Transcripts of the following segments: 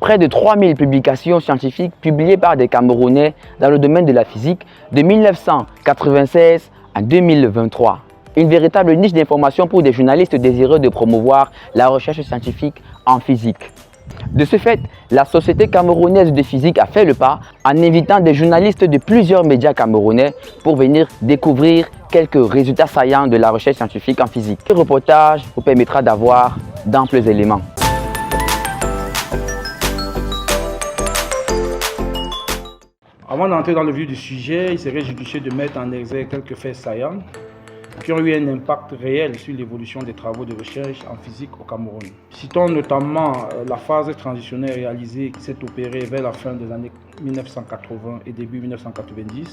près de 3000 publications scientifiques publiées par des Camerounais dans le domaine de la physique de 1996 à 2023. Une véritable niche d'information pour des journalistes désireux de promouvoir la recherche scientifique en physique. De ce fait, la Société camerounaise de physique a fait le pas en invitant des journalistes de plusieurs médias camerounais pour venir découvrir quelques résultats saillants de la recherche scientifique en physique. Ce reportage vous permettra d'avoir d'amples éléments. Avant d'entrer dans le vif du sujet, il serait judicieux de mettre en exergue quelques faits saillants qui ont eu un impact réel sur l'évolution des travaux de recherche en physique au Cameroun. Citons notamment la phase transitionnelle réalisée qui s'est opérée vers la fin des années 1980 et début 1990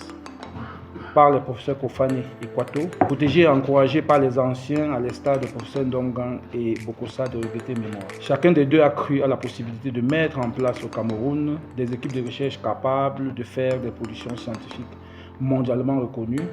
par les professeurs Kofane et Kwato, protégés et encouragés par les anciens à l'instar des professeurs Ndongan et Bokosa de regretter mémoire. Chacun des deux a cru à la possibilité de mettre en place au Cameroun des équipes de recherche capables de faire des productions scientifiques mondialement reconnues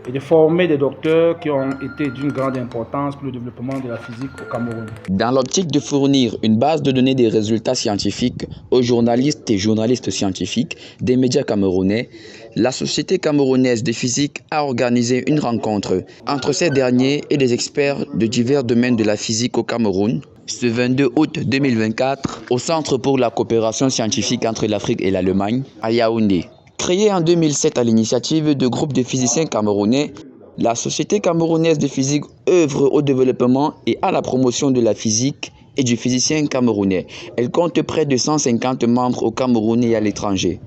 et de former des docteurs qui ont été d'une grande importance pour le développement de la physique au Cameroun. Dans l'optique de fournir une base de données des résultats scientifiques aux journalistes et journalistes scientifiques des médias camerounais, la Société camerounaise de physique a organisé une rencontre entre ces derniers et des experts de divers domaines de la physique au Cameroun, ce 22 août 2024, au Centre pour la coopération scientifique entre l'Afrique et l'Allemagne, à Yaoundé. Créée en 2007 à l'initiative de groupes de physiciens camerounais, la Société camerounaise de physique œuvre au développement et à la promotion de la physique et du physicien camerounais. Elle compte près de 150 membres au Cameroun et à l'étranger.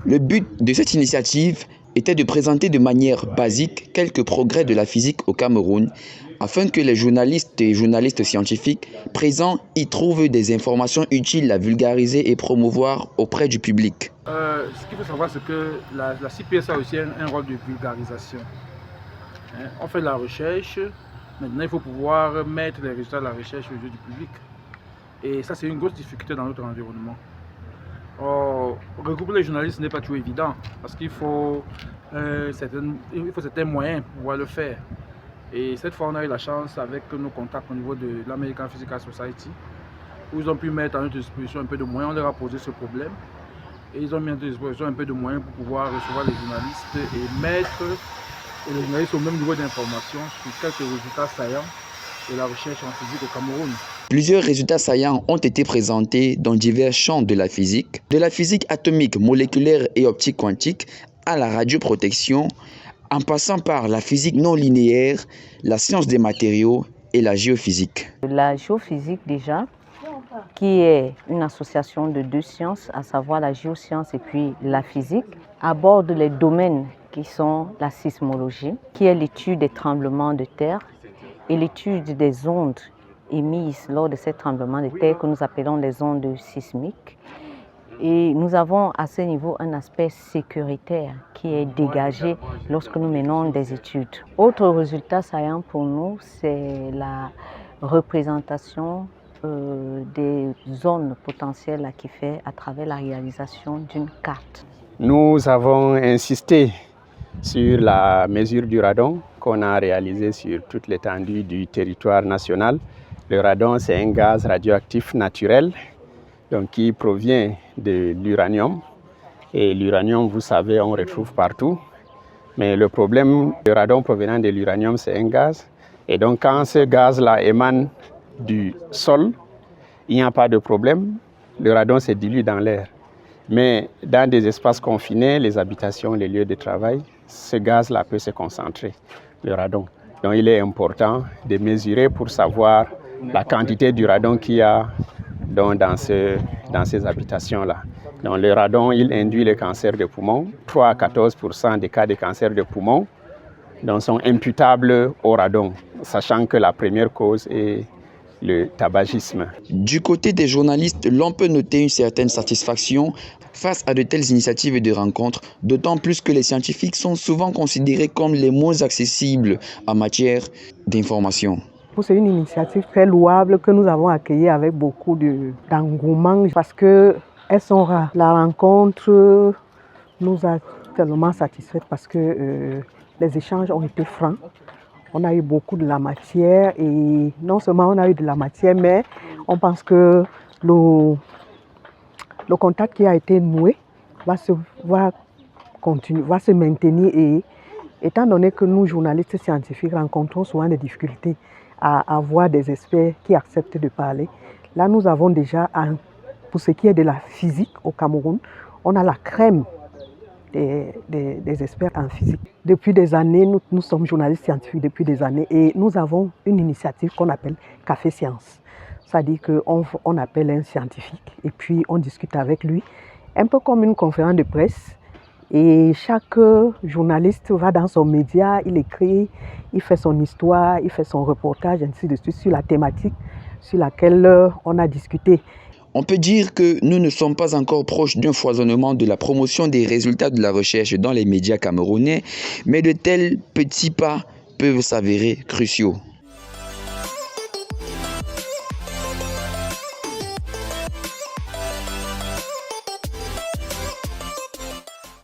Le but de cette initiative était de présenter de manière basique quelques progrès de la physique au Cameroun, afin que les journalistes et journalistes scientifiques présents y trouvent des informations utiles à vulgariser et promouvoir auprès du public. Ce qu'il faut savoir, c'est que la CPS a aussi un rôle de vulgarisation. On fait de la recherche, maintenant il faut pouvoir mettre les résultats de la recherche aux yeux du public. Et ça, c'est une grosse difficulté dans notre environnement. Regrouper les journalistes n'est pas toujours évident, parce qu'il faut certains moyens pour pouvoir le faire. Et cette fois, on a eu la chance avec nos contacts au niveau de l'American Physical Society, où ils ont pu mettre à notre disposition un peu de moyens. On leur a posé ce problème. Et ils ont mis à notre disposition un peu de moyens pour pouvoir recevoir les journalistes et mettre les journalistes au même niveau d'information sur quelques résultats saillants de la recherche en physique au Cameroun. Plusieurs résultats saillants ont été présentés dans divers champs de la physique atomique, moléculaire et optique quantique, à la radioprotection, en passant par la physique non linéaire, la science des matériaux et la géophysique. La géophysique déjà, qui est une association de deux sciences, à savoir la géoscience et puis la physique, aborde les domaines qui sont la sismologie, qui est l'étude des tremblements de terre et l'étude des ondes émises lors de ces tremblements de terre que nous appelons les ondes sismiques. Et nous avons à ce niveau un aspect sécuritaire qui est dégagé lorsque nous menons des études. Autre résultat saillant pour nous, c'est la représentation des zones potentielles à Kiffer à travers la réalisation d'une carte. Nous avons insisté sur la mesure du radon qu'on a réalisée sur toute l'étendue du territoire national. Le radon, c'est un gaz radioactif naturel donc, qui provient de l'uranium. Et l'uranium, vous savez, on retrouve partout. Mais le problème du radon provenant de l'uranium, c'est un gaz. Et donc, quand ce gaz-là émane du sol, il n'y a pas de problème. Le radon se dilue dans l'air. Mais dans des espaces confinés, les habitations, les lieux de travail, ce gaz-là peut se concentrer, le radon. Donc, il est important de mesurer pour savoir la quantité du radon qu'il y a dans ces habitations-là. Donc, le radon, il induit le cancer de poumon. 3 à 14% des cas de cancer de poumon sont imputables au radon, sachant que la première cause est le tabagisme. Du côté des journalistes, l'on peut noter une certaine satisfaction face à de telles initiatives de rencontres, d'autant plus que les scientifiques sont souvent considérés comme les moins accessibles en matière d'information. C'est une initiative très louable que nous avons accueillie avec beaucoup d'engouement parce qu'elles sont rares. La rencontre nous a tellement satisfaits parce que les échanges ont été francs. On a eu beaucoup de la matière et non seulement on a eu de la matière, mais on pense que le contact qui a été noué va se maintenir et étant donné que nous, journalistes scientifiques, rencontrons souvent des difficultés à avoir des experts qui acceptent de parler, là nous avons déjà, pour ce qui est de la physique au Cameroun, on a la crème des experts en physique. Depuis des années, nous sommes journalistes scientifiques depuis des années et nous avons une initiative qu'on appelle Café Science. C'est-à-dire qu'on appelle un scientifique et puis on discute avec lui, un peu comme une conférence de presse. Et chaque journaliste va dans son média, il écrit, il fait son histoire, il fait son reportage, ainsi de suite, sur la thématique sur laquelle on a discuté. On peut dire que nous ne sommes pas encore proches d'un foisonnement de la promotion des résultats de la recherche dans les médias camerounais, mais de tels petits pas peuvent s'avérer cruciaux.